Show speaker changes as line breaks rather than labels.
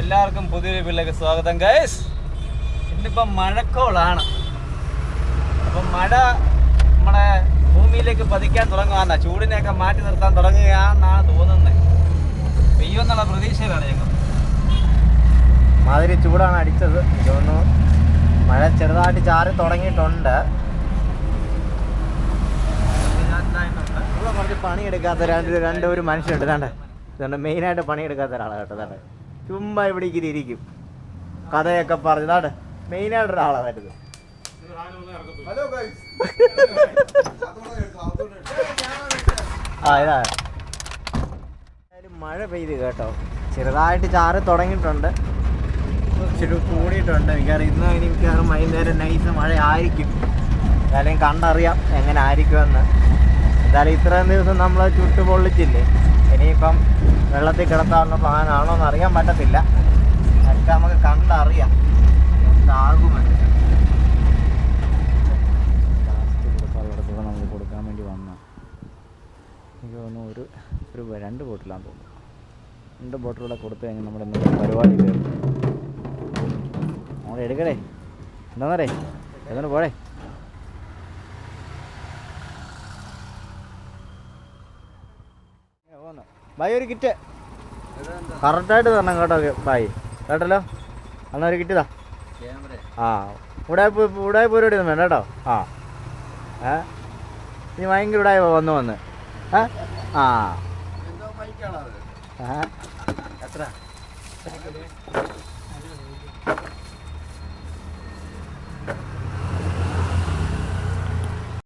എല്ലാവർക്കും പുതിയൊരു വീട്ടിലേക്ക് സ്വാഗതം ഗൈസ്. ഇന്നിപ്പം മഴക്കോളാണ്. അപ്പം മഴ നമ്മുടെ ഭൂമിയിലേക്ക് പതിക്കാൻ തുടങ്ങുകയാണ്. ചൂടിനെയൊക്കെ മാറ്റി നിർത്താൻ തുടങ്ങുകയാണെന്നാണ് തോന്നുന്നത്. പെയ്യുമെന്നുള്ള പ്രതീക്ഷയിലാണ് ഞങ്ങൾ.
മാതിരി ചൂടാണ് അടിച്ചത്. ഇതൊന്നു മഴ ചെറുതായിട്ട് ചാറി തുടങ്ങിയിട്ടുണ്ട്. ഇവിടെ കുറച്ച് പണിയെടുക്കാത്ത ഒരു മനുഷ്യനുണ്ട്. ഇതുകൊണ്ട് മെയിനായിട്ട് പണിയെടുക്കാത്ത ഒരാളാണ് കേട്ടോ. തന്നെ ചുമ്മാ ഇവിടെ ഇരിക്കും, കഥയൊക്കെ പറഞ്ഞു. ഇതാണ് മെയിനായിട്ടൊരാളാണ് വരുന്നത്. ഇതാ മഴ പെയ്ത് കേട്ടോ. ചെറുതായിട്ട് ചാറി തുടങ്ങിയിട്ടുണ്ട്, ഇച്ചിരി കൂടിയിട്ടുണ്ട്. മിക്കവാറും ഇനി മിക്കവാറും വൈകുന്നേരം നൈസ് മഴ ആയിരിക്കും. എന്തായാലും കണ്ടറിയാം എങ്ങനെ ആയിരിക്കുമെന്ന്. എന്തായാലും ഇത്രയും ദിവസം നമ്മൾ ചുട്ടു പൊള്ളിച്ചില്ലേ, ഇനിയിപ്പം വെള്ളത്തിൽ കിടത്താനുള്ള പ്ലാനാണോ എന്ന് അറിയാൻ പറ്റത്തില്ല. ഒക്കെ നമുക്ക് കണ്ടറിയാം എന്താകുമെന്ന്. ലാസ്റ്റ് നമ്മൾ കൊടുക്കാൻ വേണ്ടി വന്ന എനിക്ക് തോന്നുന്നു ഒരു 2 ബോട്ടിലാന്ന് തോന്നുന്നു. 2 ബോട്ടിലൂടെ കൊടുത്തു കഴിഞ്ഞാൽ നമ്മുടെ ഇന്നത്തെ പരിപാടി കയറും. നമ്മൾ എടുക്കടേ, എന്താന്നറേ എങ്ങനെ പോടേ. ബായ് ഒരു കിറ്റ് കറക്റ്റായിട്ട് തരണം കേട്ടോ. ബായ് കേട്ടല്ലോ, എന്നാൽ ഒരു കിറ്റ് താ. ഉടായ്പ പരിപാടി ഒന്നും വേണ്ട കേട്ടോ. ഇനി ഭയങ്കര ഉടായ്പ വന്ന് എത്ര